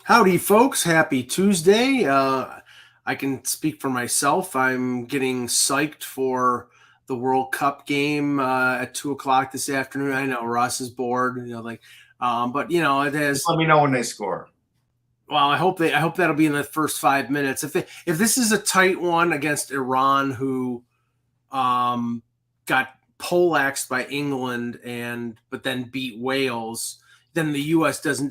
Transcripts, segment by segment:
Howdy, folks. Happy Tuesday. I can speak for myself. I'm getting psyched for the World Cup game at 2 o'clock this afternoon. I know Russ is bored, but it Just has. let me know when they score. Well, I hope that'll be in the first 5 minutes. If this is a tight one against Iran, who got poleaxed by England but then beat Wales, then the U.S. doesn't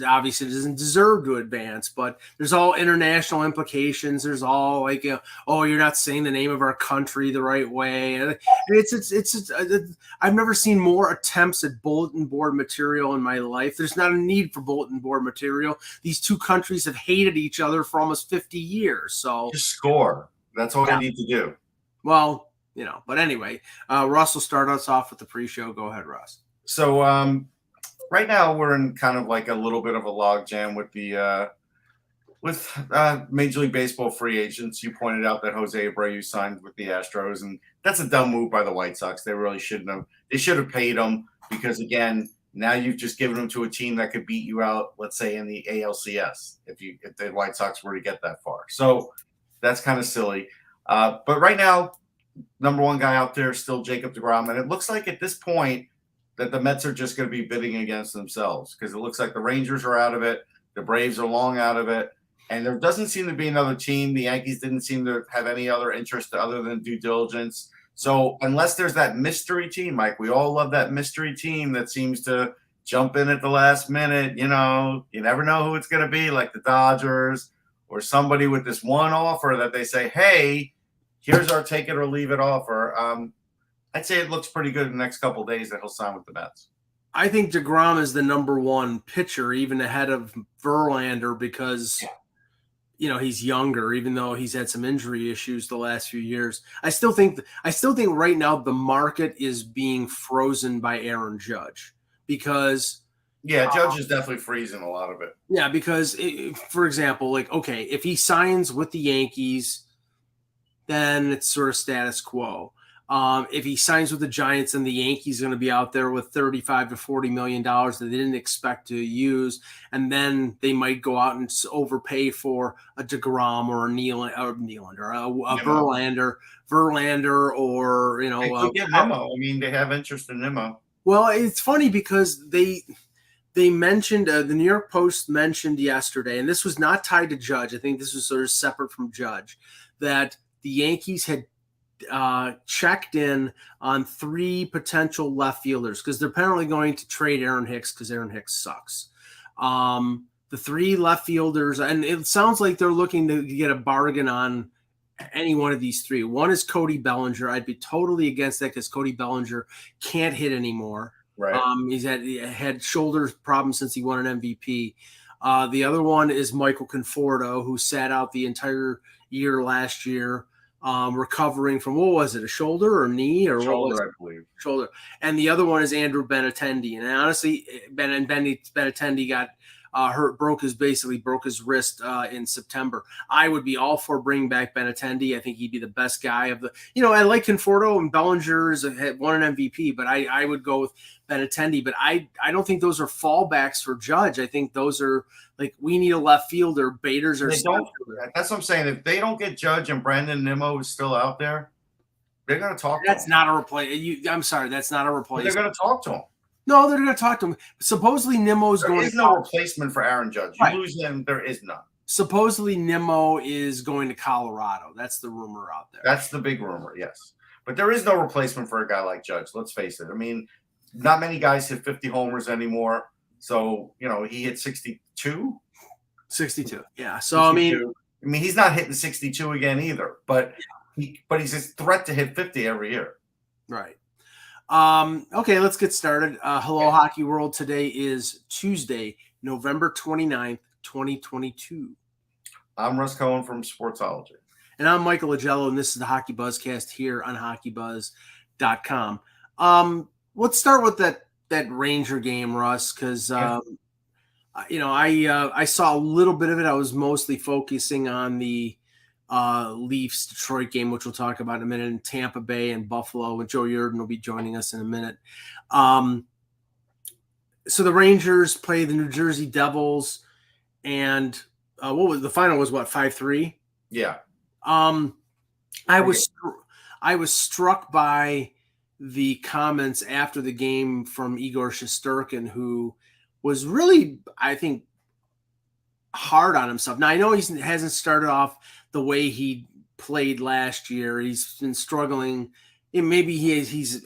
deserve to advance. But there's all international implications. There's all you're not saying the name of our country the right way. And I've never seen more attempts at bulletin board material in my life. There's not a need for bulletin board material. These two countries have hated each other for almost 50 years. So just score. That's all you need to do. Well, but anyway, Russ will start us off with the pre-show. Go ahead, Russ. So right now we're in kind of like a little bit of a logjam with the Major League Baseball free agents. You pointed out that Jose Abreu signed with the Astros, and that's a dumb move by the White Sox. They really shouldn't have. They should have paid him because, again, now you've just given him to a team that could beat you out, let's say, in the ALCS if the White Sox were to get that far. So that's kind of silly. But right now, number one guy out there is still Jacob deGrom, and it looks like at this point that the Mets are just going to be bidding against themselves because it looks like the Rangers are out of it, the Braves are long out of it, and there doesn't seem to be another team. The Yankees didn't seem to have any other interest other than due diligence. So unless there's that mystery team, Mike, we all love that mystery team that seems to jump in at the last minute. You never know who it's going to be, like the Dodgers or somebody with this one offer that they say, hey, here's our take it or leave it offer. I'd say it looks pretty good in the next couple of days that he'll sign with the Mets. I think deGrom is the number one pitcher, even ahead of Verlander, because he's younger, even though he's had some injury issues the last few years. I still think right now the market is being frozen by Aaron Judge because Judge is definitely freezing a lot of it. Yeah, because for example, if he signs with the Yankees, then it's sort of status quo. If he signs with the Giants, then the Yankees are going to be out there with $35 to $40 million that they didn't expect to use, and then they might go out and overpay for a deGrom or a Nylander, a Verlander, or They could get Nimmo. I mean, they have interest in Nimmo. Well, it's funny because they mentioned the New York Post mentioned yesterday, and this was not tied to Judge. I think this was sort of separate from Judge, that the Yankees had checked in on 3 potential left fielders because they're apparently going to trade Aaron Hicks because Aaron Hicks sucks. The 3 left fielders, and it sounds like they're looking to get a bargain on any one of these 3. One is Cody Bellinger. I'd be totally against that because Cody Bellinger can't hit anymore. Right. He's had shoulder problems since he won an MVP. The other one is Michael Conforto, who sat out the entire year last year. Recovering from, what was it, a shoulder or knee or shoulder, what was it? I believe. Shoulder. And the other one is Andrew Benintendi. And honestly, Benintendi got hurt, broke his wrist in September. I would be all for bringing back Benintendi. I think he'd be the best guy of the. I like Conforto and Bellinger's had won an MVP, but I would go with Benintendi. But I don't think those are fallbacks for Judge. I think those are we need a left fielder. Bader's are. That's what I'm saying. If they don't get Judge and Brandon Nimmo is still out there, they're going to talk. That's not a replacement. I'm sorry, that's not a replacement. They're going to talk to him. No, they're going to talk to him. Supposedly Nimmo's going. There is no replacement for Aaron Judge. You lose him, there is none. Supposedly Nimmo is going to Colorado. That's the rumor out there. That's the big rumor, yes. But there is no replacement for a guy like Judge. Let's face it. I mean, not many guys hit 50 homers anymore. So, he hit 62. 62, yeah. So, 62. I mean, he's not hitting 62 again either. But he's a threat to hit 50 every year. Right. Okay, let's get started. Hello, Hockey World. Today is Tuesday, November 29th, 2022. I'm Russ Cohen from Sportsology. And I'm Michael Agello, and this is the Hockey Buzzcast here on HockeyBuzz.com. Let's start with that Ranger game, Russ, because I saw a little bit of it. I was mostly focusing on the Leafs Detroit game, which we'll talk about in a minute, in Tampa Bay and Buffalo, and Joe Yerdon will be joining us in a minute. So the Rangers play the New Jersey Devils, and what was the final? Was what, 5-3? Yeah. I was struck by the comments after the game from Igor Shesterkin, who was really, I think, hard on himself. Now I know he hasn't started off the way he played last year. He's been struggling. And maybe he's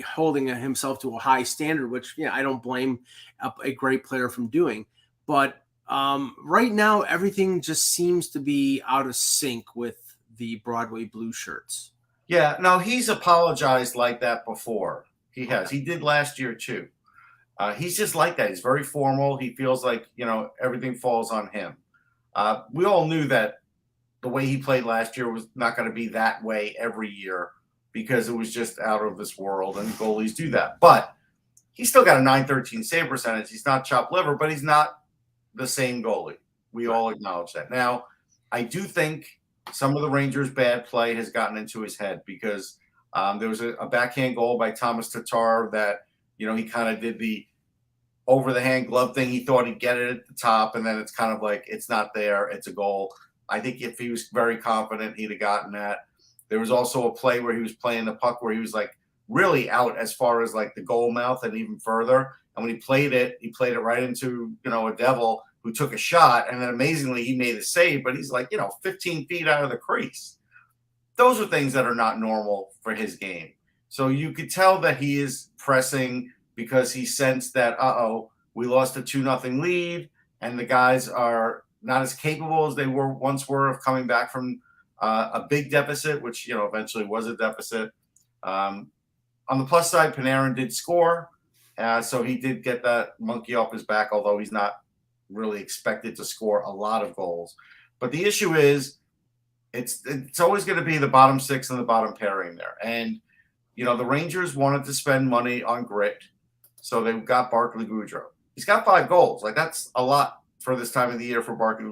holding himself to a high standard, which I don't blame a great player from doing. But right now, everything just seems to be out of sync with the Broadway Blue Shirts. Yeah, no, he's apologized like that before. He has. He did last year too. He's just like that. He's very formal. He feels like, everything falls on him. We all knew that the way he played last year was not going to be that way every year because it was just out of this world, and goalies do that. But he's still got a .913 save percentage. He's not chopped liver, but he's not the same goalie. We all acknowledge that. Now, I do think some of the Rangers' bad play has gotten into his head because there was a backhand goal by Thomas Tatar that, he kind of did the over-the-hand glove thing. He thought he'd get it at the top, and then it's kind of like it's not there. It's a goal. I think if he was very confident, he'd have gotten that. There was also a play where he was playing the puck where he was like really out as far as like the goal mouth and even further. And when he played it right into, a devil who took a shot. And then amazingly, he made a save, but he's like, 15 feet out of the crease. Those are things that are not normal for his game. So you could tell that he is pressing because he sensed that, we lost a 2-0 lead and the guys are not as capable as they once were of coming back from a big deficit, which, eventually was a deficit. On the plus side, Panarin did score. So he did get that monkey off his back, although he's not really expected to score a lot of goals. But the issue is it's always going to be the bottom six and the bottom pairing there. And, the Rangers wanted to spend money on grit. So they got Barclay Goodrow. He's got 5 goals. Like, that's a lot for this time of the year for Barclay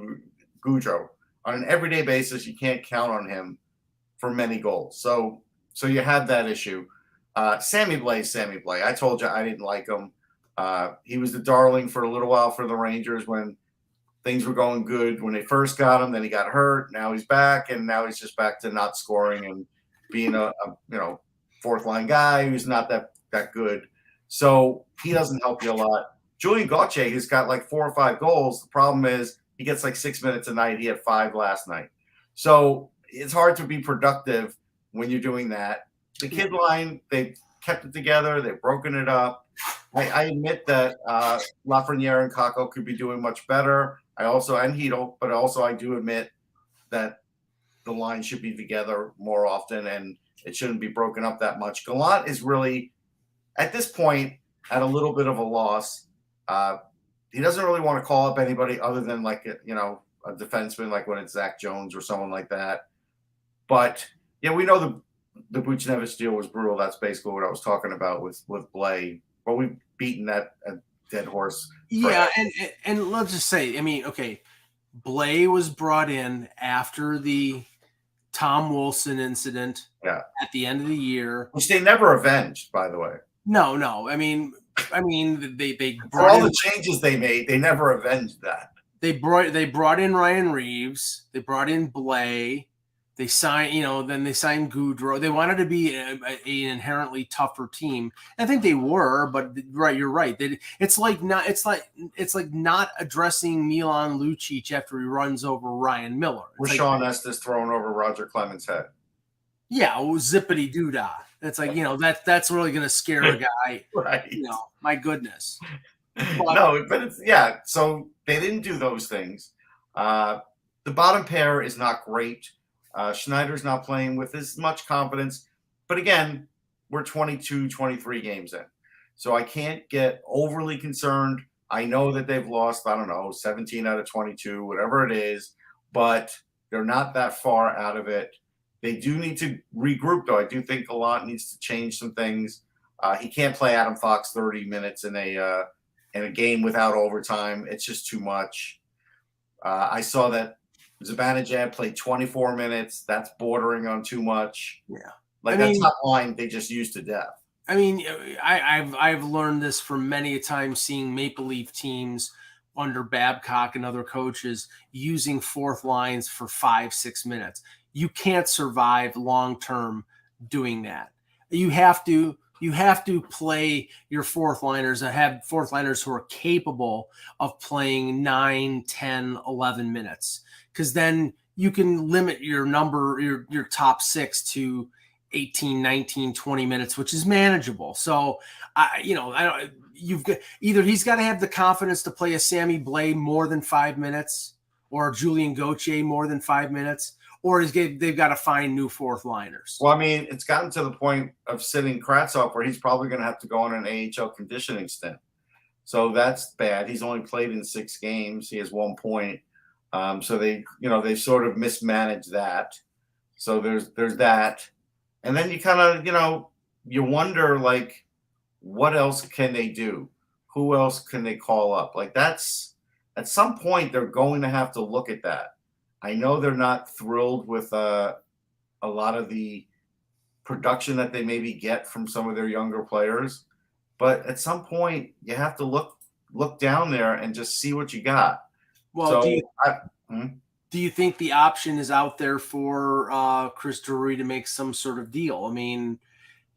Goodrow. On an everyday basis, you can't count on him for many goals. So you have that issue. Sammy Blais. I told you I didn't like him. He was the darling for a little while for the Rangers when things were going good. When they first got him, then he got hurt. Now he's back, and now he's just back to not scoring and being a fourth line guy who's not that good. So he doesn't help you a lot. Julian Gauthier has got like 4 or 5 goals. The problem is he gets like 6 minutes a night. He had 5 last night. So it's hard to be productive when you're doing that. The kid line, they've kept it together. They've broken it up. I admit that Lafreniere and Kakko could be doing much better. And Hedl, but also I do admit that the line should be together more often and it shouldn't be broken up that much. Gallant is really, at this point, at a little bit of a loss. He doesn't really want to call up anybody other than like a defenseman, like when it's Zach Jones or someone like that. But yeah, we know the Buchnevich deal was brutal. That's basically what I was talking about with Blais. But we've beaten that dead horse. Yeah, and let's just say, okay, Blais was brought in after the Tom Wilson incident at the end of the year. Which they never avenged, by the way. No. They for all the changes they made, they never avenged that. They brought in Ryan Reeves. They brought in Blais. They signed, then they signed Goodrow. They wanted to be an inherently tougher team. I think they were, but right, you're right. It's like not addressing Milan Lucic after he runs over Ryan Miller. Or Sean Estes throwing over Roger Clemens' head. Yeah, zippity doo dah. It's like that's really going to scare a guy. Right. My goodness. But it's So they didn't do those things. The bottom pair is not great. Schneider's not playing with as much confidence. But again, we're 22, 23 games in. So I can't get overly concerned. I know that they've lost, 17 out of 22, whatever it is, but they're not that far out of it. They do need to regroup, though. I do think Gallant needs to change some things. He can't play Adam Fox 30 minutes in a game without overtime. It's just too much. I saw that Zibanejad played 24 minutes. That's bordering on too much. Yeah. That top line, they just used to death. I've learned this from many a time seeing Maple Leaf teams under Babcock and other coaches using fourth lines for 5-6 minutes. You can't survive long-term doing that. You have to play your fourth liners and have fourth liners who are capable of playing 9, 10, 11 minutes. Because then you can limit your top six to 18, 19, 20 minutes, which is manageable. So you've got either he's got to have the confidence to play a Sammy Blais more than 5 minutes or Julian Gauthier more than 5 minutes, or they've got to find new fourth liners. Well, I mean, it's gotten to the point of sitting Kravtsov where he's probably going to have to go on an AHL conditioning stint. So that's bad. He's only played in 6 games. He has 1 point. So they sort of mismanaged that. So there's that. And then you kind of, you wonder, like, what else can they do? Who else can they call up? Like, that's at some point they're going to have to look at that. I know they're not thrilled with a lot of the production that they maybe get from some of their younger players, but at some point you have to look down there and just see what you got. Well, do you think the option is out there for Chris Drury to make some sort of deal? I mean,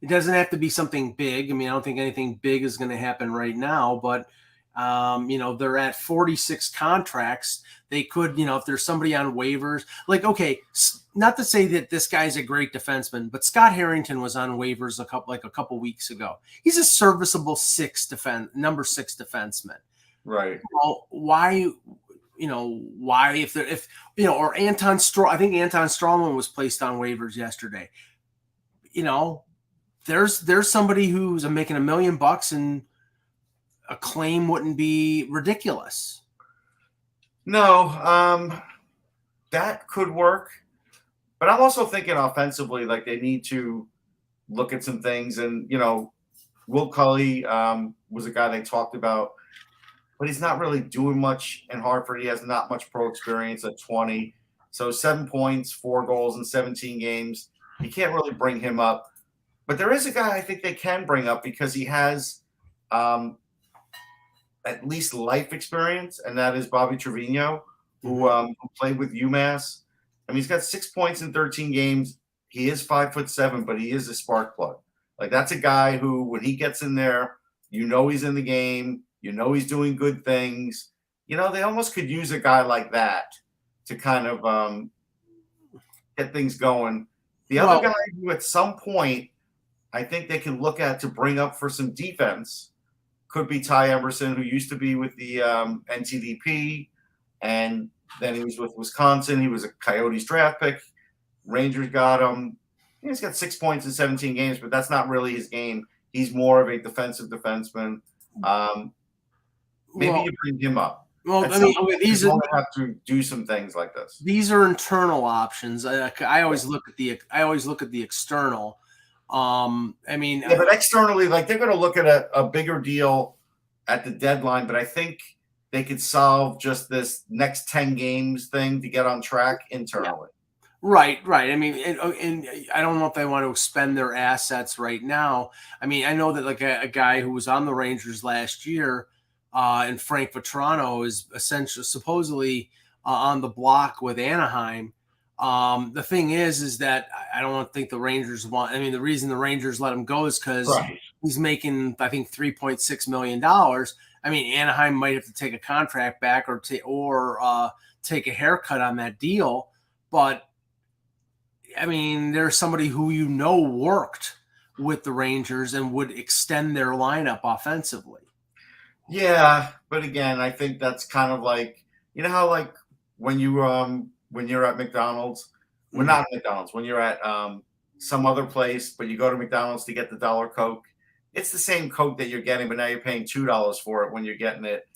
it doesn't have to be something big. I mean, I don't think anything big is going to happen right now, but they're at 46 contracts. They could, if there's somebody on waivers, like, okay, not to say that this guy's a great defenseman, but Scott Harrington was on waivers a couple weeks ago. He's a serviceable number 6 defenseman. Right. Well, why or Anton Strawman, I think Anton Strawman was placed on waivers yesterday. There's somebody who's making $1 million and a claim wouldn't be ridiculous. No, that could work. But I'm also thinking offensively, like, they need to look at some things. And, Will Cully was a guy they talked about, but he's not really doing much in Hartford. He has not much pro experience at 20. So 7 points, 4 goals in 17 games. You can't really bring him up. But there is a guy I think they can bring up because he has at least life experience, and that is Bobby Trevino, who played with UMass. I mean, he's got 6 points in 13 games. He is 5'7", but he is a spark plug. Like, that's a guy who, when he gets in there, he's in the game. He's doing good things. They almost could use a guy like that to kind of get things going. The other guy who at some point I think they can look at to bring up for some defense could be Ty Emerson, who used to be with the NTDP, and then he was with Wisconsin. He was a Coyotes draft pick. Rangers got him. He's got 6 points in 17 games, but that's not really his game. He's more of a defensive defenseman. Maybe you bring him up. Well, these are have to do some things like this. These are internal options. I always look at the external. But externally, like, they're going to look at a bigger deal at the deadline, but I think they could solve just this next 10 games thing to get on track internally. Yeah. Right. I mean, and I don't know if they want to expend their assets right now. I mean, I know that, like, a guy who was on the Rangers last year, and Frank Vetrano is supposedly on the block with Anaheim. The thing is that I don't think the Rangers want. I mean, the reason the Rangers let him go is because he's making, I think, $3.6 million. I mean, Anaheim might have to take a contract back or take a haircut on that deal. But I mean, there's somebody who worked with the Rangers and would extend their lineup offensively. Yeah, but again, I think that's kind of like, how, like, when you're at McDonald's, we're not at McDonald's, when you're at some other place, but you go to McDonald's to get the $1 Coke, it's the same Coke that you're getting, but now you're paying $2 for it when you're getting it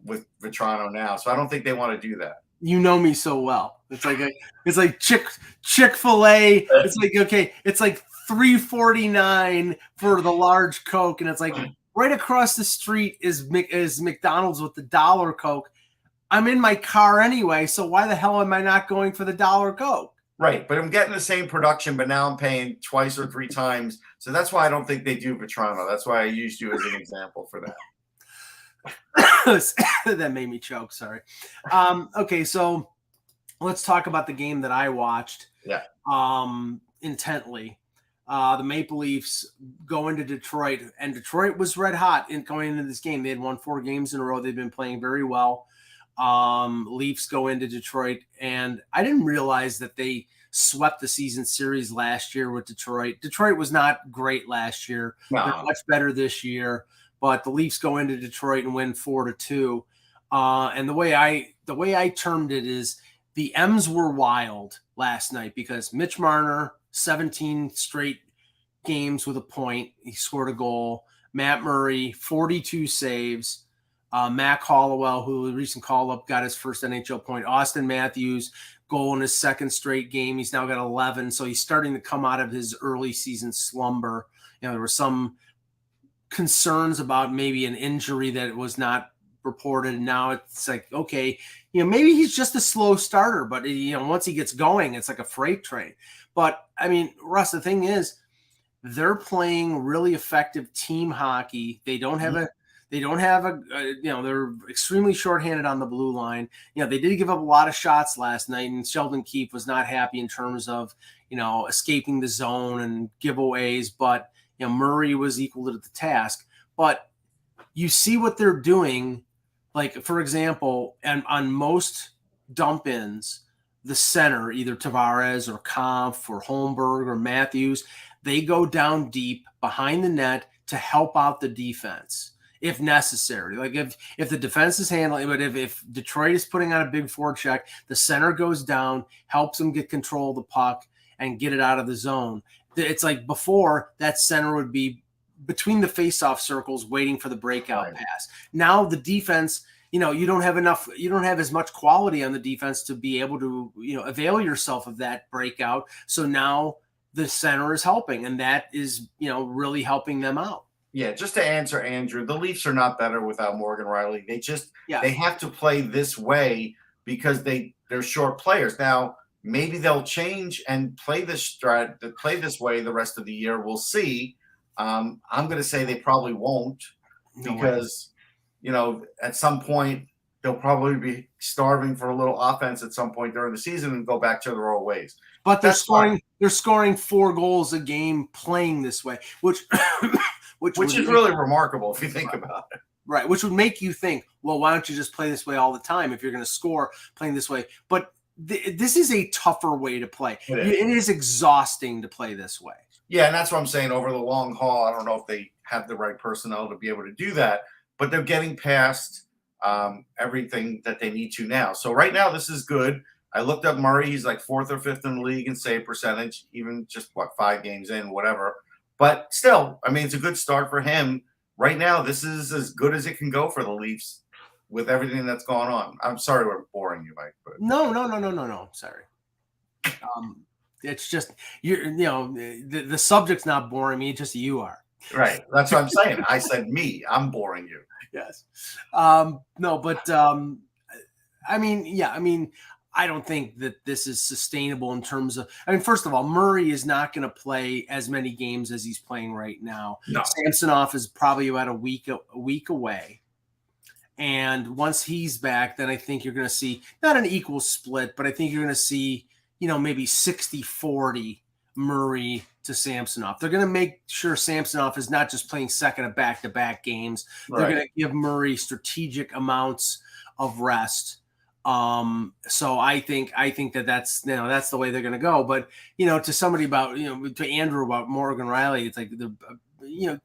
with Vetrano now. So I don't think they want to do that. You know me so well. It's like Chick-fil-A. It's like, okay, it's like $3.49 for the large Coke, and it's like right across the street is McDonald's with the $1 Coke. I'm in my car anyway, so why the hell am I not going for the $1 Coke? Right, but I'm getting the same production, but now I'm paying twice or 3 times. So that's why I don't think they do Vetrano. That's why I used you as an example for that. That made me choke. Sorry. Okay, so let's talk about the game that I watched. Yeah. Intently. The Maple Leafs go into Detroit, and Detroit was red hot in going into this game. They had won 4 games in a row. They've been playing very well. Leafs go into Detroit, and I didn't realize that they swept the season series last year with Detroit. Detroit was not great last year. No. They're much better this year, but the Leafs go into Detroit and win 4-2. And the way I termed it is the M's were wild last night because Mitch Marner, 17 straight games with a point. He scored a goal. Matt Murray, 42 saves. Mac Hollowell, who the recent call-up, got his first NHL point. Austin Matthews, goal in his second straight game. He's now got 11, so he's starting to come out of his early season slumber. There were some concerns about maybe an injury that was not reported, and now it's like, okay, maybe he's just a slow starter, but once he gets going, it's like a freight train. But I mean, Russ, the thing is, they're playing really effective team hockey. They don't have they're extremely shorthanded on the blue line. They did give up a lot of shots last night, and Sheldon Keefe was not happy in terms of, escaping the zone and giveaways, but Murray was equal to the task. But you see what they're doing. Like, for example, and on most dump-ins, the center, either Tavares or Kampf or Holmberg or Matthews, they go down deep behind the net to help out the defense if necessary. Like if the defense is handling, but if Detroit is putting on a big forecheck, the center goes down, helps them get control of the puck and get it out of the zone. It's like before, that center would be between the faceoff circles waiting for the breakout pass. Now the defense, you don't have as much quality on the defense to be able to, avail yourself of that breakout. So now the center is helping, and that is, really helping them out. Yeah, just to answer Andrew, the Leafs are not better without Morgan Riley. They have to play this way because they're short players. Now, maybe they'll change and play this way the rest of the year. We'll see. I'm going to say they probably won't because, at some point they'll probably be starving for a little offense at some point during the season and go back to their old ways. But they're scoring 4 goals a game playing this way, which is really remarkable if you think about it. Right, which would make you think, well, why don't you just play this way all the time if you're going to score playing this way? But this is a tougher way to play. It is exhausting to play this way. Yeah, and that's what I'm saying. Over the long haul, I don't know if they have the right personnel to be able to do that, but they're getting past everything that they need to now. So right now, this is good. I looked up Murray. He's like 4th or 5th in the league in save percentage, even just 5 games in, whatever. But still, I mean, it's a good start for him. Right now, this is as good as it can go for the Leafs with everything that's going on. I'm sorry we're boring you, Mike. But No. Sorry. It's just the subject's not boring me. Just you are. Right. That's what I'm saying. I said me. I'm boring you. Yes. No, but I don't think that this is sustainable in terms of, first of all, Murray is not going to play as many games as he's playing right now. No. Samsonov is probably about a week away. And once he's back, then I think you're going to see not an equal split, but I think you're going to see, maybe 60-40 Murray to Samsonov. They're going to make sure Samsonov is not just playing second of back-to-back games. Right. They're going to give Murray strategic amounts of rest. So I think that's the way they're going to go. But, to somebody about, to Andrew about Morgan Riley, it's like you're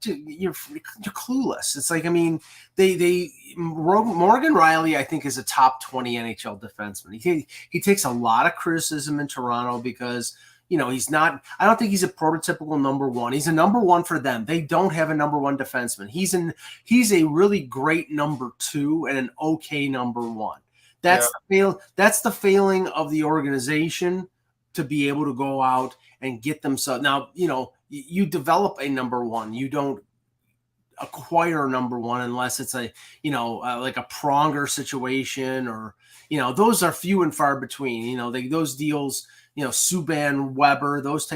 clueless. It's like, Morgan Riley, I think, is a top 20 NHL defenseman. He takes a lot of criticism in Toronto because, he's not, I don't think he's a prototypical number one. He's a number one for them. They don't have a number one defenseman. He's a really great number 2 and an okay number 1. That's the failing of the organization to be able to go out and get themselves. Now, you develop a number 1. You don't acquire a number 1 unless it's like a Pronger situation or, those are few and far between. Those deals, Subban, Weber, those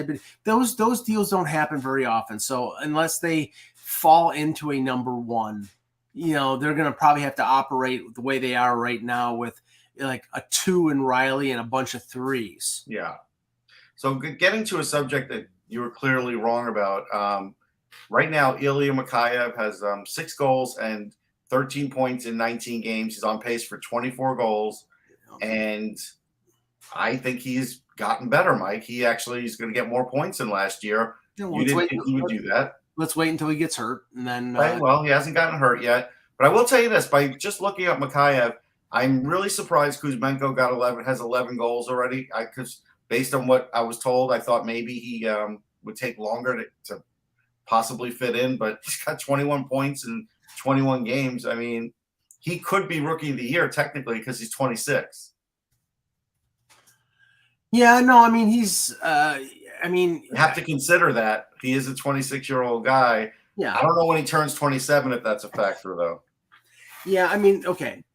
deals don't happen very often. So unless they fall into a number 1, they're going to probably have to operate the way they are right now with like a 2 in Riley and a bunch of 3s. Yeah. So getting to a subject that you were clearly wrong about, right now, Ilya Mikheyev has 6 goals and 13 points in 19 games. He's on pace for 24 goals. And I think he's gotten better, Mike. He actually is going to get more points than last year. Yeah, you didn't think he would do that. Let's wait until he gets hurt. And then, well, he hasn't gotten hurt yet. But I will tell you this, by just looking at Mikheyev, I'm really surprised Kuzmenko has 11 goals already. Because based on what I was told, I thought maybe he would take longer to possibly fit in. But he's got 21 points in 21 games. I mean, he could be Rookie of the Year technically because he's 26. Yeah, no, I mean, you have to consider that he is a 26-year-old guy. Yeah. I don't know when he turns 27 if that's a factor, though. Yeah, I mean, okay.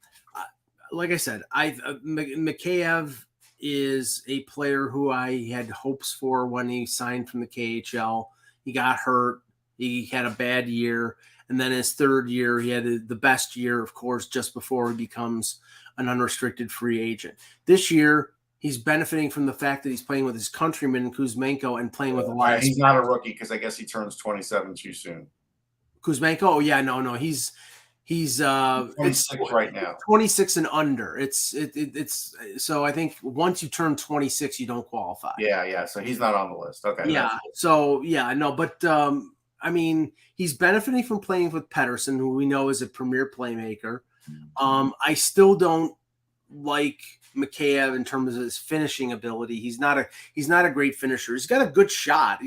Like I said, Mikheyev is a player who I had hopes for when he signed from the KHL. He got hurt. He had a bad year. And then his third year, he had the best year, of course, just before he becomes an unrestricted free agent. This year, he's benefiting from the fact that he's playing with his countryman, Kuzmenko, and playing with Elias. He's not a rookie because I guess he turns 27 too soon. Kuzmenko? Oh, yeah, no. He's 26 right now. 26 and under. It's so I think once you turn 26, you don't qualify. Yeah. So he's not on the list. Okay. Yeah. So yeah, no, but I mean, he's benefiting from playing with Pettersson, who we know is a premier playmaker. I still don't like Mikheyev in terms of his finishing ability. He's not a great finisher. He's got a good shot.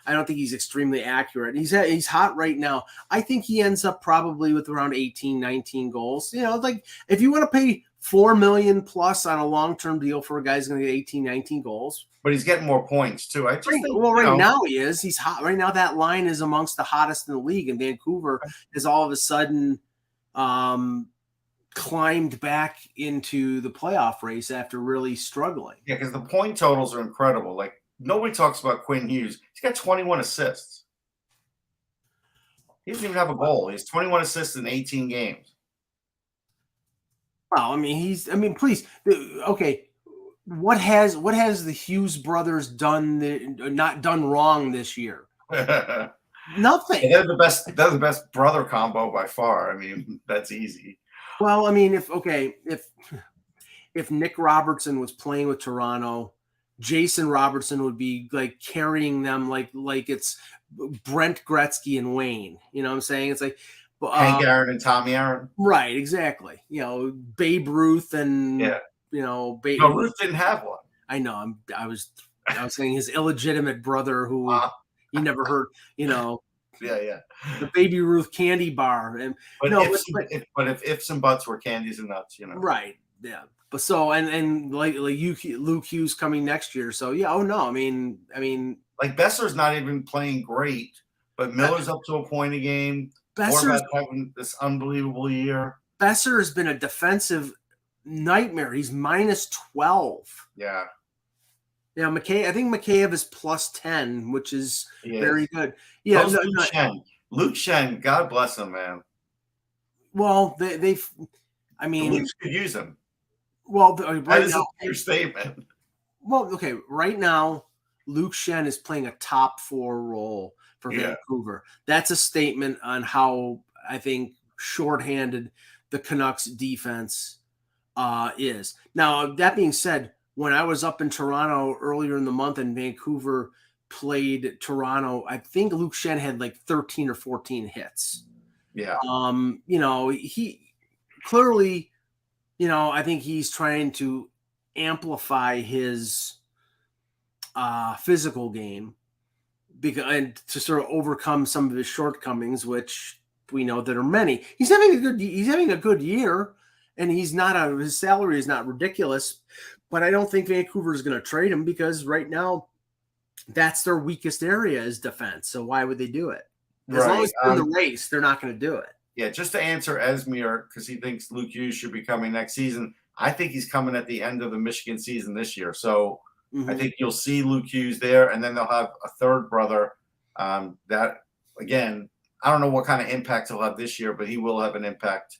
I don't think he's extremely accurate. He's hot right now. I think he ends up probably with around 18, 19 goals. Like if you want to pay $4 million plus on a long-term deal for a guy who's going to get 18, 19 goals. But he's getting more points too. Right now he is. He's hot. Right now that line is amongst the hottest in the league, and Vancouver has all of a sudden climbed back into the playoff race after really struggling. Yeah, because the point totals are incredible. Like nobody talks about Quinn Hughes. He's got 21 assists. He doesn't even have a goal. He has 21 assists in 18 games. Well, I mean, please. Okay. What has the Hughes brothers not done wrong this year? Nothing. They're the best brother combo by far. I mean, that's easy. Well, I mean, if Nick Robertson was playing with Toronto, Jason Robertson would be like carrying them like it's Brent Gretzky and Wayne. You know what I'm saying? It's like Hank Aaron and Tommy Aaron. Right, exactly. Babe Ruth and Babe. No, Ruth didn't have one. I know. I was saying his illegitimate brother who he never heard. Yeah. The Baby Ruth candy bar, but if ifs and buts were candies and nuts, Right. Yeah. But so and like Luke Hughes coming next year. So yeah. Oh no. I mean, like Besser's not even playing great, but Miller's up to a point a game. Besser's having this unbelievable year. Besser has been a defensive nightmare. He's minus 12. Yeah. Yeah, I think Mikheyev is plus 10, which is very good. Yeah, Luke Shen, God bless him, man. Well, the Leafs could use him. Well, that is a huge statement. Well, okay, right now, Luke Shen is playing a top 4 role for Vancouver. That's a statement on how I think shorthanded the Canucks defense is. Now, that being said, when I was up in Toronto earlier in the month and Vancouver played Toronto, I think Luke Shen had like 13 or 14 hits. Yeah. He clearly, I think he's trying to amplify his physical game and to sort of overcome some of his shortcomings, which we know that are many. He's having a good year, and his salary is not ridiculous. But I don't think Vancouver is going to trade him because right now that's their weakest area is defense. So why would they do it? As long as they're in the race, they're not going to do it. Yeah, just to answer Esmir, because he thinks Luke Hughes should be coming next season. I think he's coming at the end of the Michigan season this year. So I think you'll see Luke Hughes there, and then they'll have a third brother that, again, I don't know what kind of impact he'll have this year, but he will have an impact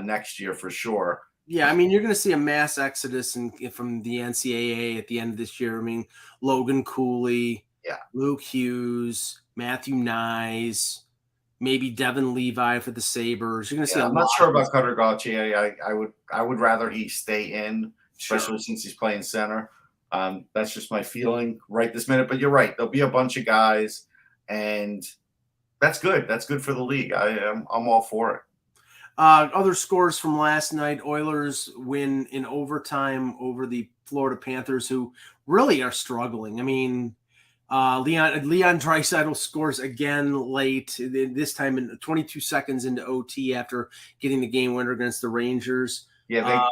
next year for sure. Yeah, I mean, you're going to see a mass exodus from the NCAA at the end of this year. I mean, Logan Cooley, Yeah. Luke Hughes, Matthew Nyes, maybe Devin Levi for the Sabres. You're going to see. I'm not sure about Cutter Gauthier. I would rather he stay in, especially since he's playing center. That's just my feeling right this minute. But you're right. There'll be a bunch of guys, and that's good. That's good for the league. I'm all for it. Other scores from last night: Oilers win in overtime over the Florida Panthers, who really are struggling. I mean, Leon Draisaitl scores again late, this time in 22 seconds into OT after getting the game winner against the Rangers. Yeah,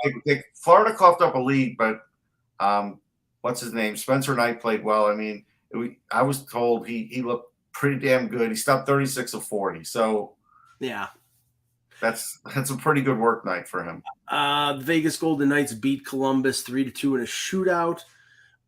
Florida coughed up a lead, but what's his name? Spencer Knight played well. I mean, I was told he looked pretty damn good. He stopped 36 of 40. So yeah, that's a pretty good work night for him. The Vegas Golden Knights beat Columbus 3-2 in a shootout.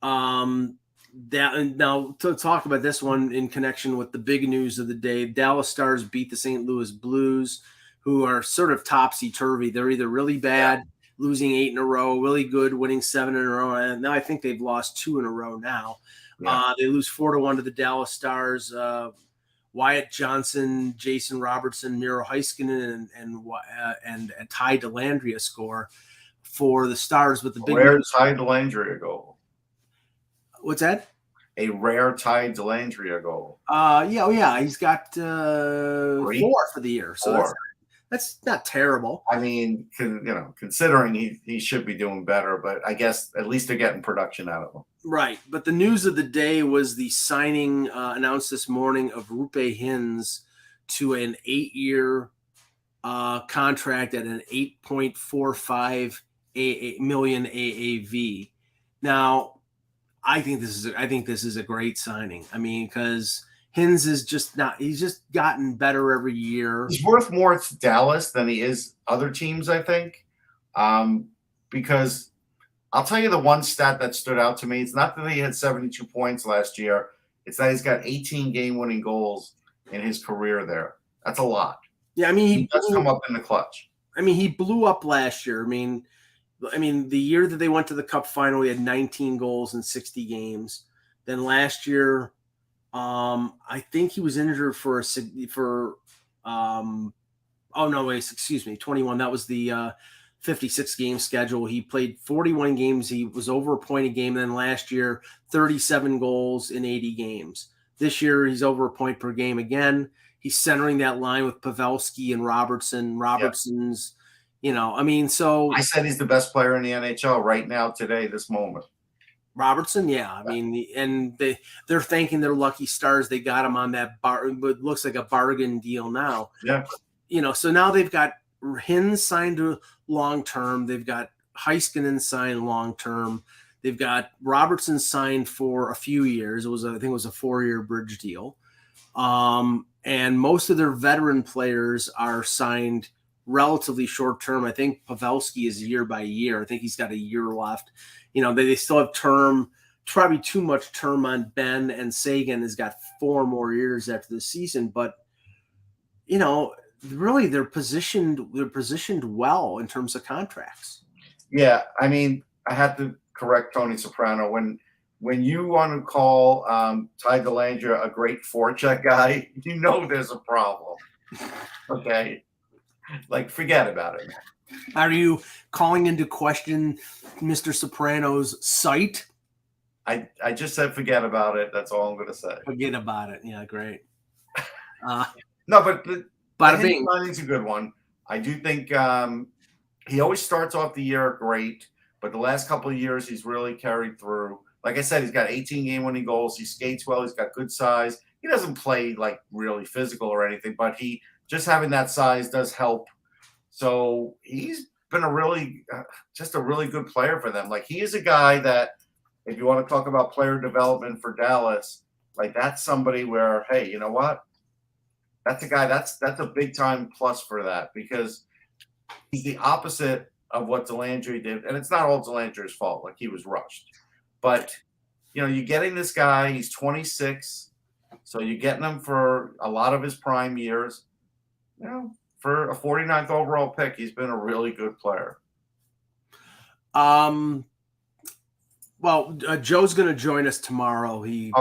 Now to talk about this one in connection with the big news of the day, Dallas Stars beat the St. Louis Blues, who are sort of topsy-turvy. They're either really bad, losing 8 in a row, really good, winning 7 in a row, and now I think they've lost 2 in a row now. Yeah. They lose 4-1 to the Dallas Stars. Wyatt Johnson, Jason Robertson, Miro Heiskanen, and Ty Dellandrea score for the Stars. But the big rare Ty Dellandrea goal. What's that? A rare Ty Dellandrea goal. Yeah. He's got 4 for the year, so that's not terrible. I mean, considering he should be doing better, but I guess at least they're getting production out of him. Right, but the news of the day was the signing announced this morning of Rupe Hintz to an 8-year contract at an $8.45 million AAV. Now, I think this is a great signing. I mean, because Hintz is he's just gotten better every year. He's worth more to Dallas than he is other teams, I think, because I'll tell you the one stat that stood out to me. It's not that he had 72 points last year. It's that he's got 18 game-winning goals in his career there. That's a lot. Yeah, I mean, he does come up in the clutch. I mean, he blew up last year. I mean, the year that they went to the Cup final, he had 19 goals in 60 games. Then last year, I think he was injured for 21. That was the 56 game schedule. He played 41 games. He was over a point a game. Then last year, 37 goals in 80 games. This year, he's over a point per game again. He's centering that line with Pavelski and Robertson. Robertson's, so I said he's the best player in the NHL right now, today, this moment. Robertson, yeah. I mean, and they're thanking their lucky stars they got him on that what looks like a bargain deal now. Yeah. So now they've got Hintz signed to long-term. They've got Heiskanen signed long-term. They've got Robertson signed for a few years. I think it was a 4-year bridge deal. And most of their veteran players are signed relatively short-term. I think Pavelski is year by year. I think he's got a year left. They still have term, probably too much term on Ben, and Sagan has got 4 more years after the season. But, really they're positioned well in terms of contracts. Yeah, I mean, I have to correct Tony Soprano. When you want to call Ty Dellandrea a great forecheck guy, there's a problem. Okay? Like, forget about it, man. Are you calling into question Mr. Soprano's sight? I just said forget about it. That's all I'm going to say. Forget about it. Yeah, great. No, but the signing's a good one. I do think he always starts off the year great, but the last couple of years he's really carried through. Like I said, he's got 18 game-winning goals. He skates well. He's got good size. He doesn't play like really physical or anything, but just having that size does help. So he's been a really good player for them. Like, he is a guy that, if you want to talk about player development for Dallas, like, that's somebody where, hey, you know what? That's a guy that's a big time plus for that, because he's the opposite of what Dellandrea did. And it's not all Dellandrea's fault. Like, he was rushed. But, you're getting this guy. He's 26. So you're getting him for a lot of his prime years. For a 49th overall pick, he's been a really good player. Well, Joe's going to join us tomorrow. He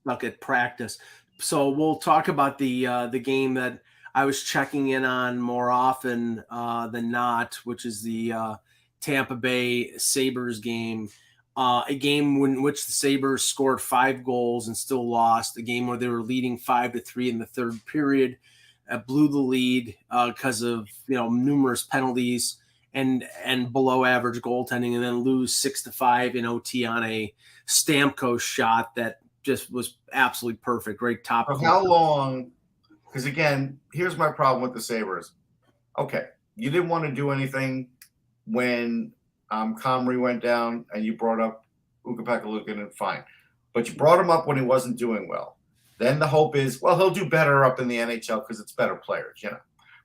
stuck at practice, so we'll talk about the game that I was checking in on more often than not, which is the Tampa Bay Sabres game. A game in which the Sabres scored 5 goals and still lost. A game where they were leading 5-3 in the third period, blew the lead because of numerous penalties and below average goaltending, and then lose 6-5 in OT on a Stamkos shot that just was absolutely perfect. Great top. So how long? Because again, here's my problem with the Sabres. Okay, you didn't want to do anything when Comrie went down, and you brought up Ukko-Pekka-Luukkonen, fine, but you brought him up when he wasn't doing well. Then the hope is, well, he'll do better up in the NHL because it's better players,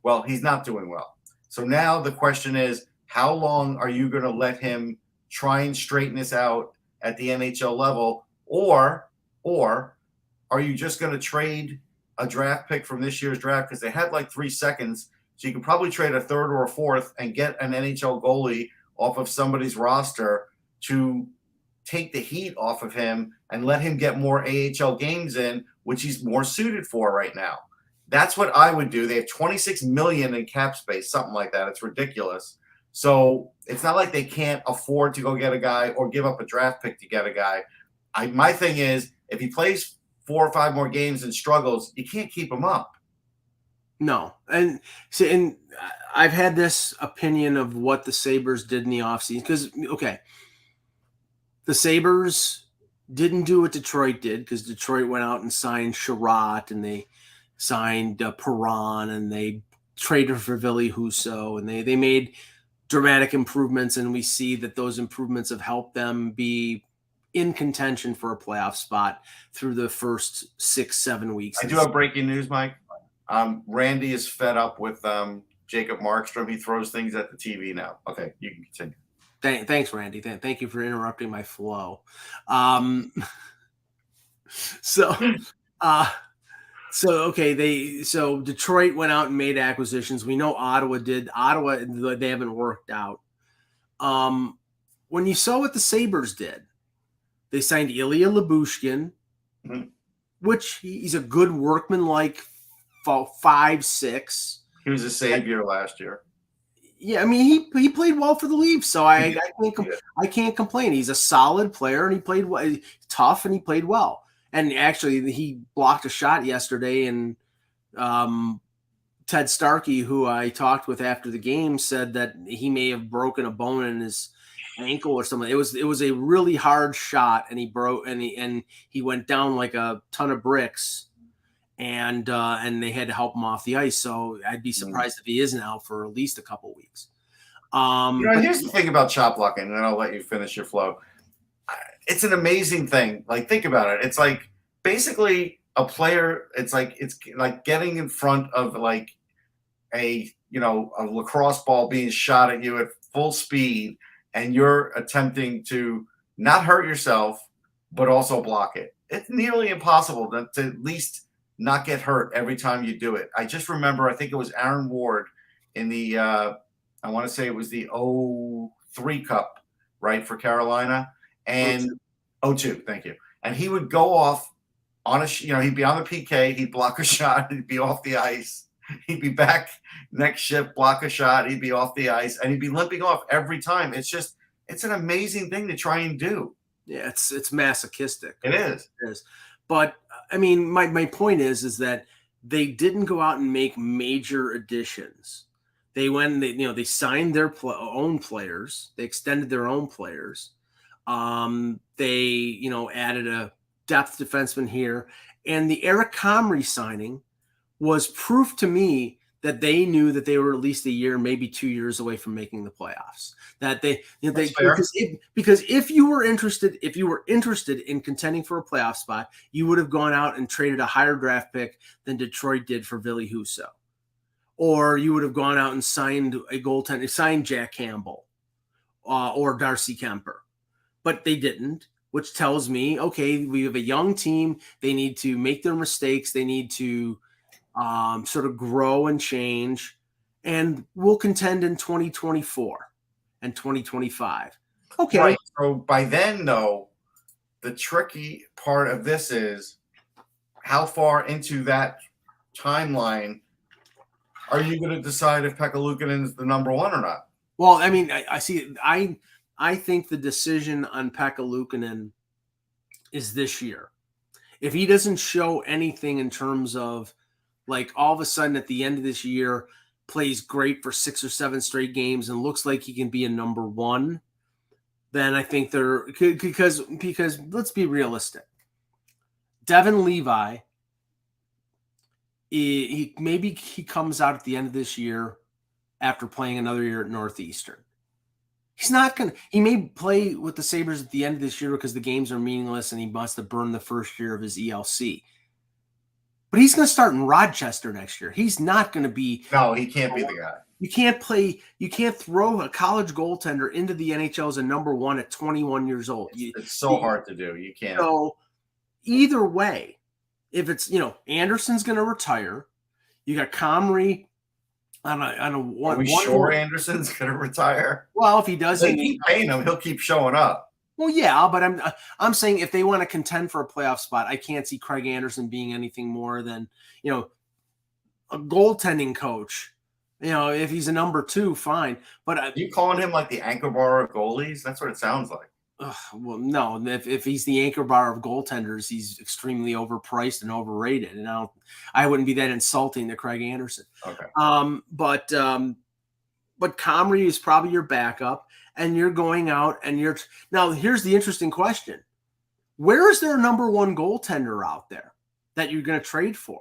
Well, he's not doing well. So now the question is, how long are you going to let him try and straighten this out at the NHL level, or are you just going to trade a draft pick from this year's draft, because they had like 3 seconds, so you can probably trade a third or a fourth and get an NHL goalie off of somebody's roster to take the heat off of him and let him get more AHL games in, which he's more suited for right now. That's what I would do. They have $26 million in cap space, something like that. It's ridiculous. So it's not like they can't afford to go get a guy or give up a draft pick to get a guy. My thing is, if he plays 4 or 5 more games and struggles, you can't keep him up. No. And I've had this opinion of what the Sabres did in the offseason. Because, the Sabres didn't do what Detroit did, because Detroit went out and signed Sherratt, and they signed Perron, and they traded for Ville Husso, and they made dramatic improvements, and we see that those improvements have helped them be in contention for a playoff spot through the first 6-7 weeks. I do have breaking news, Mike. Randy is fed up with Jacob Markstrom. He throws things at the TV now. Okay, you can continue. Thanks, Randy. Thank you for interrupting my flow. So Detroit went out and made acquisitions. We know Ottawa did. They haven't worked out. When you saw what the Sabres did, they signed Ilya Lyubushkin, which he's a good workman-like 5'6". He was a savior last year. Yeah, I mean he played well for the Leafs, so I can't complain. He's a solid player, and he played well, tough, and he played well. And actually, he blocked a shot yesterday, and Ted Starkey, who I talked with after the game, said that he may have broken a bone in his ankle or something. It was a really hard shot, and he broke, and he went down like a ton of bricks, and they had to help him off the ice. So I'd be surprised if he isn't out for at least a couple weeks. Here's the thing about chop blocking, and then I'll let you finish your flow. It's an amazing thing. Like, think about it. It's like basically a player. It's like getting in front of like a lacrosse ball being shot at you at full speed, and you're attempting to not hurt yourself, but also block it. It's nearly impossible to at least not get hurt every time you do it. I just remember, I think it was Aaron Ward in the, I want to say it was the 03 Cup, right, for Carolina. And 02, thank you. And he would go off on he'd be on the PK, he'd block a shot, he'd be off the ice. He'd be back next shift, block a shot, he'd be off the ice, and he'd be limping off every time. It's an amazing thing to try and do. Yeah, it's masochistic. It is. But I mean, my point is that they didn't go out and make major additions. They they signed their own players. They extended their own players. They added a depth defenseman here, and the Eric Comrie signing was proof to me that they knew that they were at least a year, maybe 2 years away from making the playoffs. That because if you were interested in contending for a playoff spot, you would have gone out and traded a higher draft pick than Detroit did for Ville Husso, or you would have gone out and signed a goaltender, signed Jack Campbell, or Darcy Kemper, but they didn't. which tells me, okay, we have a young team. They need to make their mistakes. They need to sort of grow and change, and we'll contend in 2024 and 2025. Okay. Right. So by then, though, the tricky part of this is how far into that timeline are you going to decide if Pekka Luukkonen is the number one or not? Well, I mean, I see. I think the decision on Pekka Luukkonen is this year. If he doesn't show anything in terms of, like, all of a sudden at the end of this year plays great for 6 or 7 straight games and looks like he can be a number one, then I think because let's be realistic. Devin Levi, maybe he comes out at the end of this year after playing another year at Northeastern. He's not going to – he may play with the Sabres at the end of this year because the games are meaningless and he must have burned the first year of his ELC. But he's going to start in Rochester next year. He's not going to be – No, he can't be the guy. You can't throw a college goaltender into the NHL as a number one at 21 years old. It's so hard to do. You can't. So either way, if it's, Anderson's going to retire, you got Comrie on a one. Are we sure Anderson's going to retire? Well, if he doesn't, they keep paying him, he'll keep showing up. Well, yeah, but I'm saying if they want to contend for a playoff spot, I can't see Craig Anderson being anything more than, a goaltending coach. If he's a number 2, fine. But are you calling him like the anchor bar of goalies? That's what it sounds like. Well, no. If he's the anchor bar of goaltenders, he's extremely overpriced and overrated. And I wouldn't be that insulting to Craig Anderson. Okay. But Comrie is probably your backup, and you're going out and now. Here's the interesting question: where is there a number 1 goaltender out there that you're going to trade for?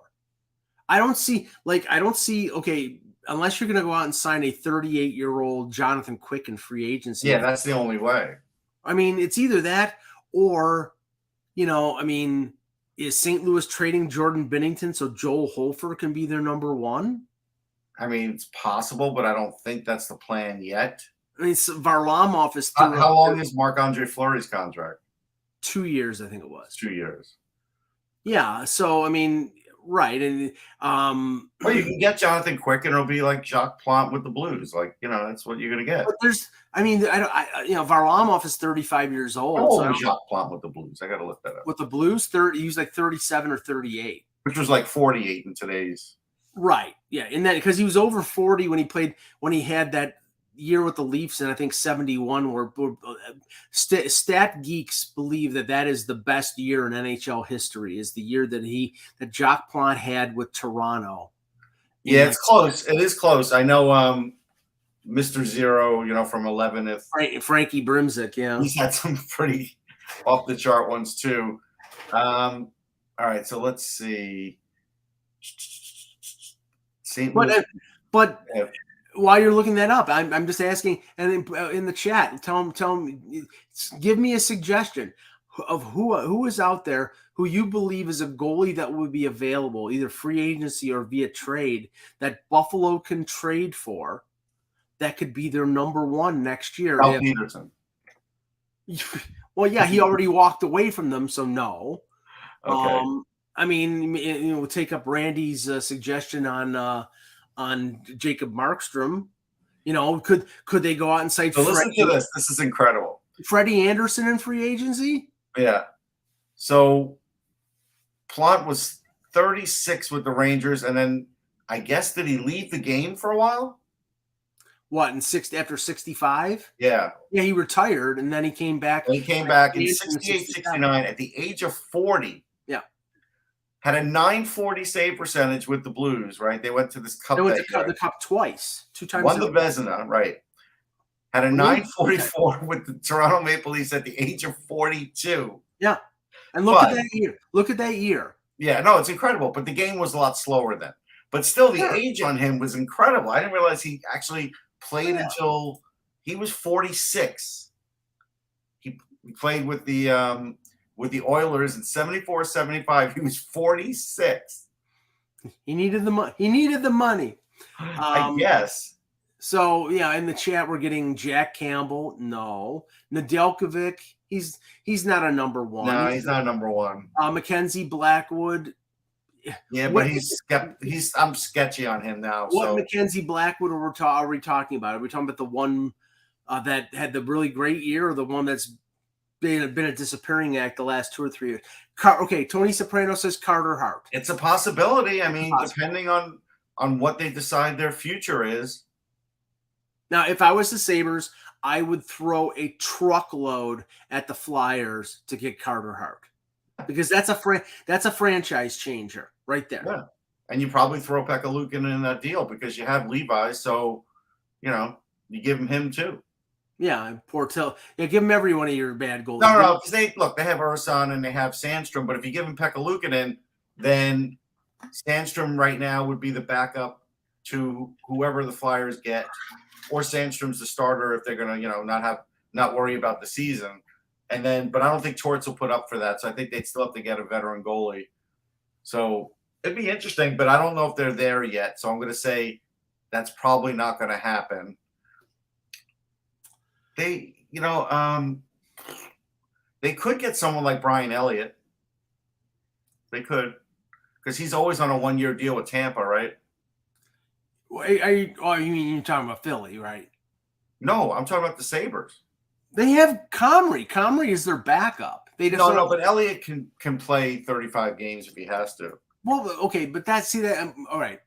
I don't see. Okay. Unless you're going to go out and sign a 38-year-old Jonathan Quick in free agency. Yeah, that's the only way. I mean, it's either that or, is St. Louis trading Jordan Binnington so Joel Hofer can be their number 1? I mean, it's possible, but I don't think that's the plan yet. I mean, Varlamov is how long is Marc-Andre Fleury's contract? 2 years, I think it was. 2 years. Yeah, so, I mean, right. And well, you can get Jonathan Quick, and it'll be like Jacques Plante with the Blues. Like, that's what you're going to get. But Varlamov is 35 years old. How old is Jacques Plante with the Blues? I got to look that up. With the Blues, he was like 37 or 38. Which was like 48 in today's. Right. Yeah. In that, because he was over 40 when he had that year with the Leafs, and I think 71, where stat geeks believe that is the best year in NHL history, is the year that Jacques Plante had with Toronto. Yeah, it's close. It is close. I know Mr. Zero, from 11th. Frankie Brimzik, yeah. He's had some pretty off the chart ones too. All right, so let's see. But while you're looking that up, I'm just asking, and in the chat, tell them, give me a suggestion of who is out there who you believe is a goalie that would be available, either free agency or via trade, that Buffalo can trade for, that could be their number 1 next year. Cal Peterson. Well, yeah, he already walked away from them, so no. Okay. I mean, we'll take up Randy's suggestion on Jacob Markstrom. Could they go out and cite? So listen to this. This is incredible. Freddie Anderson in free agency. Yeah. So Plante was 36 with the Rangers, and then I guess did he leave the game for a while? What, after 65? Yeah. Yeah, he retired, and then he came back. And he came back in 68, 69 at the age of 40. Yeah. Had a .940 save percentage with the Blues, right? They went to this cup. They went to the cup twice, 2 times. Won the Vezina, right? Had a .944 with the Toronto Maple Leafs at the age of 42. Yeah. And look at that year. Look at that year. Yeah, no, it's incredible. But the game was a lot slower then. But still, the age on him was incredible. I didn't realize he actually played until he was 46. He played with the Oilers in 74, 75. He was 46. He needed the money. He needed the money. I guess. So, yeah, in the chat, we're getting Jack Campbell. No. Nedeljkovic. He's not a number one. No, he's not number one. Mackenzie Blackwood. Yeah, but I'm sketchy on him now. What Mackenzie Blackwood are we talking about? Are we talking about the one that had the really great year, or the one that's been a disappearing act the last 2 or 3 years? Okay, Tony Soprano says Carter Hart. It's a possibility. I mean, depending on what they decide their future is. Now, if I was the Sabres, I would throw a truckload at the Flyers to get Carter Hart, because that's a franchise changer right there. Yeah, and you probably throw Pekka Luukkonen in that deal because you have Levi, so you give him too. Yeah, and Portel. Yeah, give him every one of your bad goals. No, because they have Ursan and they have Sandstrom, but if you give him Pekka Luukkonen, then Sandstrom right now would be the backup to whoever the Flyers get, or Sandstrom's the starter if they're going to not worry about the season. And then, but I don't think Torts will put up for that, so I think they'd still have to get a veteran goalie. So it'd be interesting, but I don't know if they're there yet. So I'm going to say that's probably not going to happen. They could get someone like Brian Elliott. They could, because he's always on a 1-year deal with Tampa, right? You mean you're talking about Philly, right? No, I'm talking about the Sabres. They have Comrie. Comrie is their backup. No, but Elliott can play 35 games if he has to. Well, okay, but all right.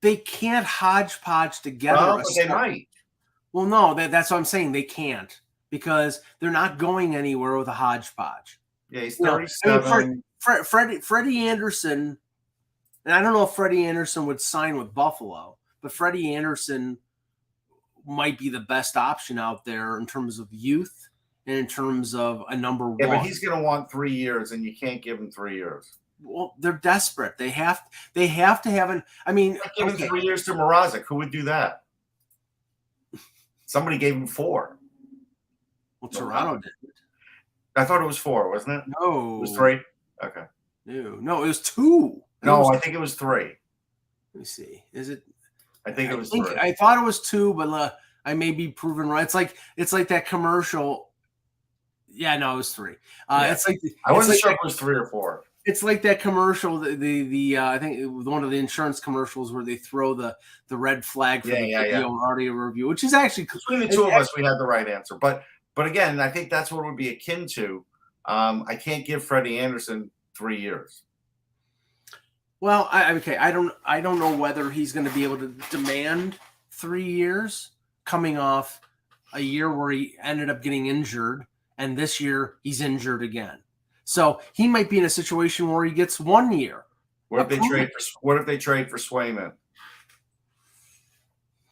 They can't hodgepodge together. Well, but they might. Well, no, that's what I'm saying. They can't, because they're not going anywhere with a hodgepodge. Yeah, he's 37. Freddie Anderson, and I don't know if Freddie Anderson would sign with Buffalo, but Freddie Anderson might be the best option out there in terms of youth and in terms of a number one. Yeah, but he's going to want 3 years, and you can't give him 3 years. Well, they're desperate. They have to have an. I mean, give him 3 years to Mrazek. Who would do that? Somebody gave him 4. Well, Toronto did. I thought it was 4, wasn't it? No, it was 3. Okay. No, it was 2. I think it was 3. Let me see. Is it? I think it was 3. I thought it was 2, but I may be proven right. It's like that commercial. Yeah, no, it was 3. It's like I wasn't sure if it was 3 or 4. It's like that commercial. I think it was one of the insurance commercials where they throw the red flag for the video and audio review, which is actually between the two of us, we had the right answer. But again, I think that's what it would be akin to. I can't give Freddie Anderson 3 years. Well, I don't know whether he's going to be able to demand 3 years coming off a year where he ended up getting injured, and this year he's injured again. So he might be in a situation where he gets 1 year. What if they trade for Swayman?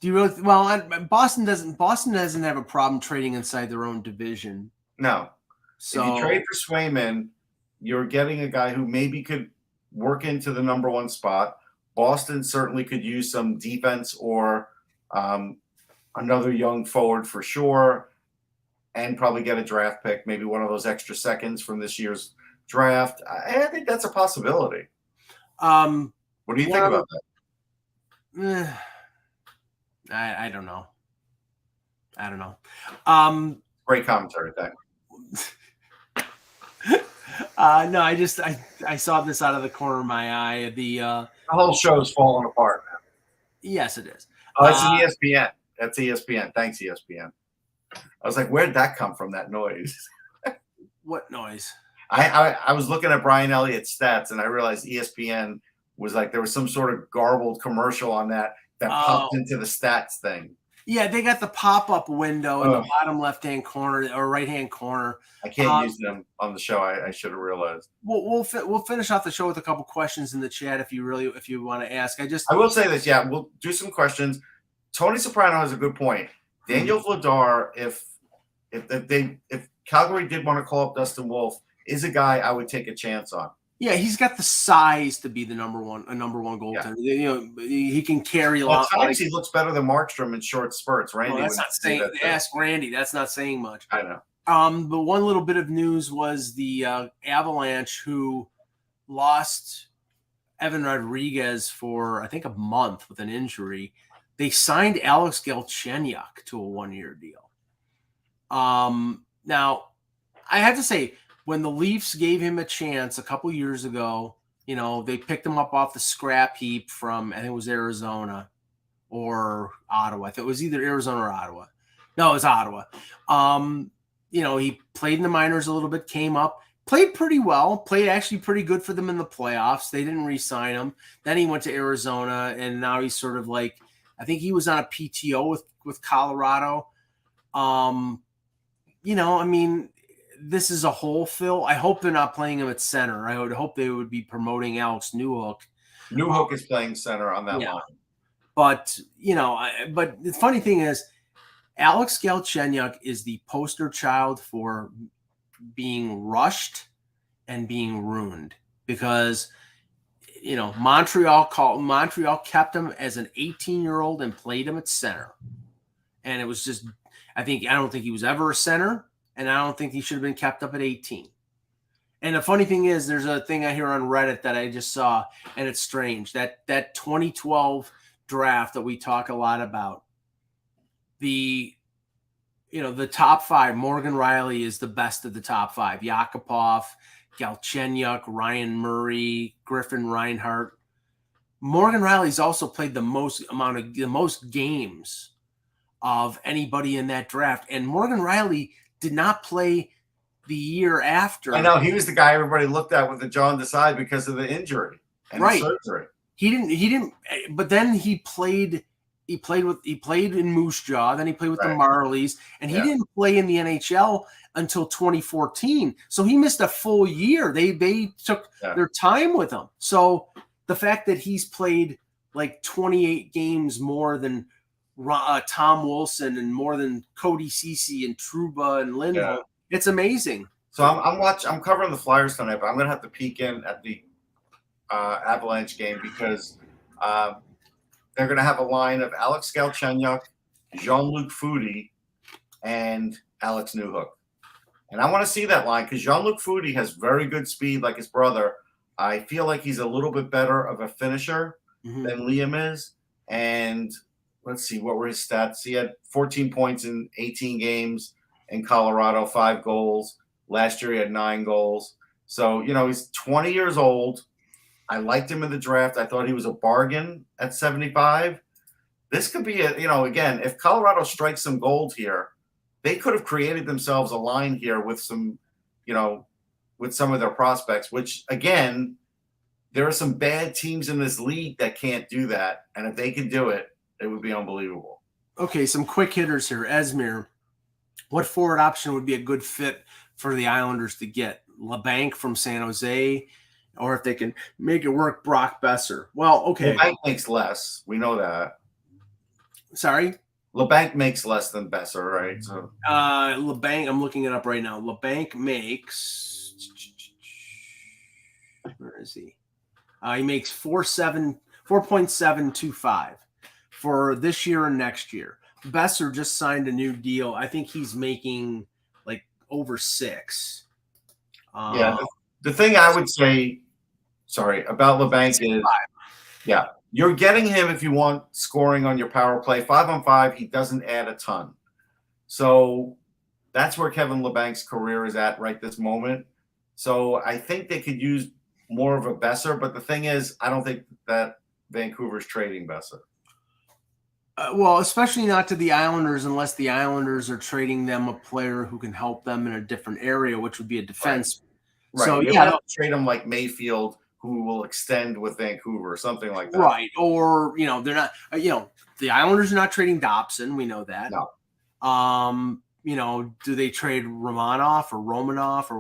Do you really? Well, Boston doesn't have a problem trading inside their own division. No. So if you trade for Swayman, you're getting a guy who maybe could work into the number 1 spot. Boston certainly could use some defense or another young forward for sure, and probably get a draft pick, maybe one of those extra seconds from this year's draft. I think that's a possibility. What do you think about that? I don't know. Great commentary, thanks. No, I saw this out of the corner of my eye. The whole show's falling apart now. Yes, it is. Oh, it's ESPN. That's ESPN. Thanks, ESPN. I was like, where'd that come from, that noise? What noise? I was looking at Brian Elliott's stats, and I realized ESPN was like, there was some sort of garbled commercial on that popped into the stats thing. Yeah, they got the pop-up window in the bottom left-hand corner or right-hand corner. I can't use them on the show. I should have realized. We'll finish off the show with a couple questions in the chat if you want to ask. I will say this. Yeah, we'll do some questions. Tony Soprano has a good point. Daniel Vladar, if Calgary did want to call up Dustin Wolf, is a guy I would take a chance on. Yeah, he's got the size to be the number one goaltender. Yeah. He can carry a lot. Sometimes he looks better than Markstrom in short spurts. Randy, that's not saying. Ask Randy. That's not saying much. I know. But one little bit of news was the Avalanche, who lost Evan Rodriguez for I think a month with an injury. They signed Alex Galchenyuk to a 1-year deal. Now, I have to say, when the Leafs gave him a chance a couple years ago, they picked him up off the scrap heap from, I think it was Arizona or Ottawa. I think it was either Arizona or Ottawa. No, it was Ottawa. He played in the minors a little bit, came up, played pretty well, played actually pretty good for them in the playoffs. They didn't re-sign him. Then he went to Arizona, and now he's sort of like, I think he was on a PTO with Colorado. This is a hole fill. I hope they're not playing him at center. I would hope they would be promoting Alex Newhook. Newhook is playing center on that line. But, but the funny thing is, Alex Galchenyuk is the poster child for being rushed and being ruined because, Montreal kept him as an 18-year-old and played him at center. And it was just, I don't think he was ever a center, and I don't think he should have been kept up at 18. And the funny thing is, there's a thing I hear on Reddit that I just saw, and it's strange. That 2012 draft that we talk a lot about, the top five, Morgan Rielly is the best of the top five. Yakupov, Galchenyuk, Ryan Murray, Griffin Reinhart. Morgan Rielly's also played the most games of anybody in that draft. And Morgan Rielly did not play the year after. I know, he was the guy everybody looked at with the John Desai because of the injury and the surgery. He didn't, but then he played in Moose Jaw, then he played with the Marlies, and he didn't play in the NHL until 2014. So he missed a full year. They took their time with him. So the fact that he's played like 28 games more than Tom Wilson and more than Cody Ceci and Trouba and Lindholm, it's amazing. So I'm covering the Flyers tonight, but I'm going to have to peek in at the Avalanche game because they're going to have a line of Alex Galchenyuk, Jean-Luc Foudy, and Alex Newhook. And I want to see that line because Jean-Luc Foudy has very good speed like his brother. I feel like he's a little bit better of a finisher than Liam is. And let's see, what were his stats? He had 14 points in 18 games in Colorado, 5 goals. Last year he had 9 goals. So, he's 20 years old. I liked him in the draft. I thought he was a bargain at 75. This could be again, if Colorado strikes some gold here, they could have created themselves a line here with some, with some of their prospects, which again, there are some bad teams in this league that can't do that. And if they could do it, it would be unbelievable. Okay, some quick hitters here. Esmir, what forward option would be a good fit for the Islanders to get? LeBanc from San Jose, or if they can make it work, Brock Besser. Well, okay. LeBanc makes less. We know that. Sorry? LeBanc makes less than Besser, right? So LeBanc, I'm looking it up right now. LeBanc makes, where is he? He makes 4.725 for this year and next year. Besser just signed a new deal. I think he's making like over 6. The thing I would say, about LeBanc is, you're getting him if you want scoring on your power play. 5-on-5, he doesn't add a ton. So that's where Kevin LeBanc's career is at right this moment. So I think they could use more of a Besser. But the thing is, I don't think that Vancouver's trading Besser. Well, especially not to the Islanders unless the Islanders are trading them a player who can help them in a different area, which would be a defense. Right. So they'll trade him like Mayfield, who will extend with Vancouver or something like that. Right. Or, they're not, the Islanders are not trading Dobson. We know that. No. Do they trade Romanoff or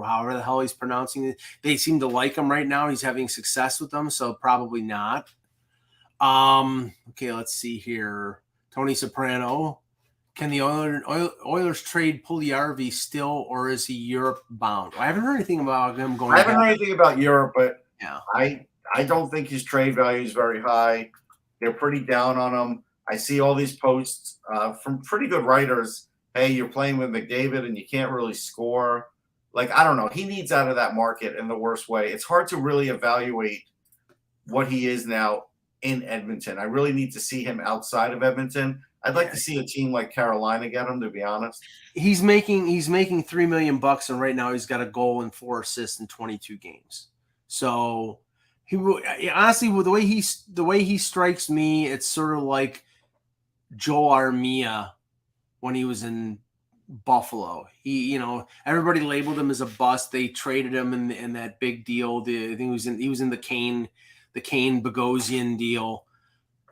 however the hell he's pronouncing it? They seem to like him right now. He's having success with them. So probably not. Okay, let's see here. Tony Soprano. Can the Oilers trade Puljujarvi still, or is he Europe bound? I haven't heard anything about him going. I haven't heard anything about Europe, but yeah, I don't think his trade value is very high. They're pretty down on him. I see all these posts from pretty good writers. Hey, you're playing with McDavid and you can't really score. Like, I don't know. He needs out of that market in the worst way. It's hard to really evaluate what he is now in Edmonton. I really need to see him outside of Edmonton. I'd like to see a team like Carolina get him, to be honest. He's making $3 million, and right now he's got a goal and 4 assists in 22 games. So he honestly, with the way he strikes me, it's sort of like Joe Armia when he was in Buffalo. Everybody labeled him as a bust. They traded him in that big deal. I think he was in the Kane Bogosian deal.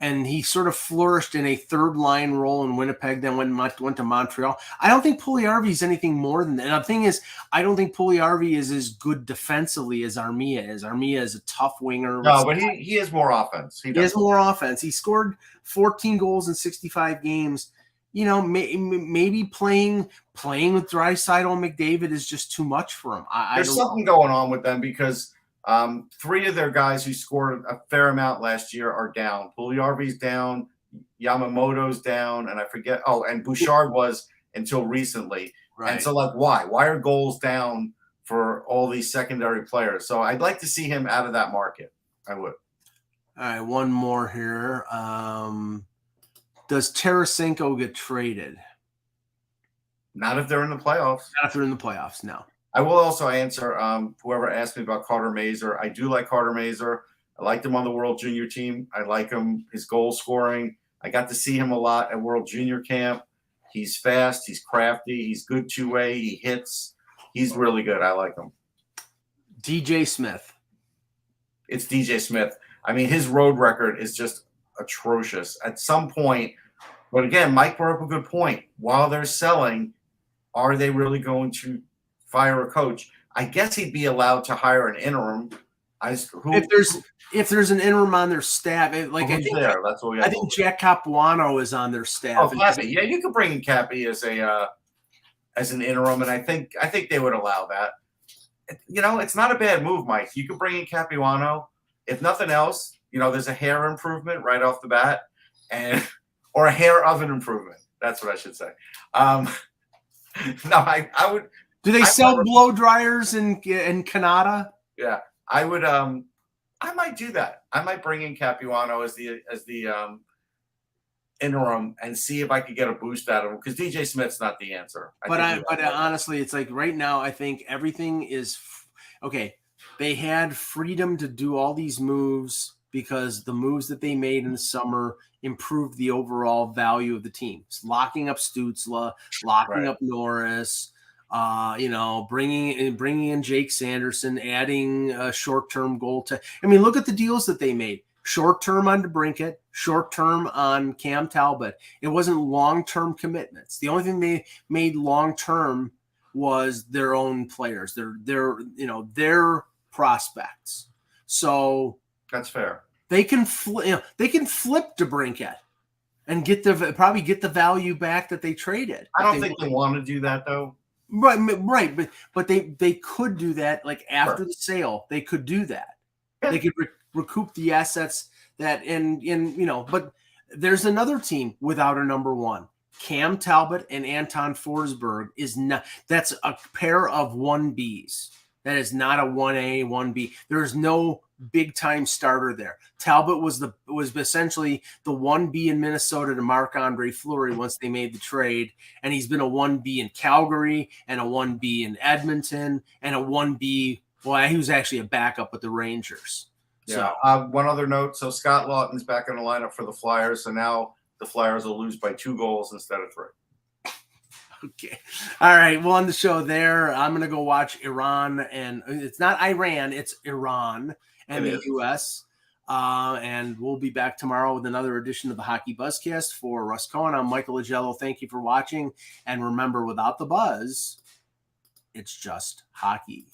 And he sort of flourished in a third line role in Winnipeg, then went to Montreal. I don't think Puljujarvi is anything more than that. And the thing is, I don't think Puljujarvi is as good defensively as Armia is. Armia is a tough winger. No, but he has more offense. He has more offense. He scored 14 goals in 65 games. Maybe playing with Draisaitl and McDavid is just too much for him. There's something going on with them because 3 of their guys who scored a fair amount last year are down. Puljujarvi's down, Yamamoto's down, and I forget. Oh, and Bouchard was until recently. Right. And so, why? Why are goals down for all these secondary players? So I'd like to see him out of that market. I would. All right, one more here. Does Tarasenko get traded? Not if they're in the playoffs. Not if they're in the playoffs, no. I will also answer whoever asked me about Carter Mazur. I do like Carter Mazur. I liked him on the World Junior team. I like him, his goal scoring. I got to see him a lot at World Junior camp. He's fast. He's crafty. He's good two-way. He hits. He's really good. I like him. DJ Smith. It's DJ Smith. I mean, his road record is just atrocious at some point. But again, Mike brought up a good point. While they're selling, are they really going to fire a coach? I guess he'd be allowed to hire an interim. If there's an interim on their staff, that's what we. I think Jack Capuano is on their staff. Oh, Cappy. Yeah, you could bring in Cappy as an interim, and I think they would allow that. It's not a bad move, Mike. You could bring in Capuano. If nothing else, there's a hair improvement right off the bat, or a hair oven improvement. That's what I should say. No, I would. Do they sell blow dryers in Canada? Yeah, I would. I might do that. I might bring in Capuano as the interim and see if I could get a boost out of him, because DJ Smith's not the answer. But honestly, it's like right now, I think everything is okay. They had freedom to do all these moves because the moves that they made in the summer improved the overall value of the team. It's locking up Stützle, locking up Norris, bringing in Jake Sanderson, adding a short-term goal to. I mean, look at the deals that they made. Short-term on DeBrincat, short-term on Cam Talbot. It wasn't long-term commitments. The only thing they made long-term was their own players, their prospects. So that's fair. They can flip DeBrincat and probably get the value back that they traded. I don't think they want to do that though. Right, but they could do that. Like after the sale, they could do that. Yeah. They could recoup the assets that But there's another team without a number one. Cam Talbot and Anton Forsberg is not. That's a pair of 1Bs. That is not a 1A, 1B. There is no big time starter there. Talbot was essentially the 1B in Minnesota to Marc-Andre Fleury once they made the trade, and he's been a 1B in Calgary and a 1B in Edmonton and a 1B. Well, he was actually a backup with the Rangers. Yeah. One other note: so Scott Lawton's back in the lineup for the Flyers, so now the Flyers will lose by 2 goals instead of 3. Okay. All right. Well, on the show there, I'm going to go watch Iran, and it's not Iran, it's Iran and the U.S. And we'll be back tomorrow with another edition of the Hockey Buzzcast. For Russ Cohen, I'm Michael Agello. Thank you for watching. And remember, without the buzz, it's just hockey.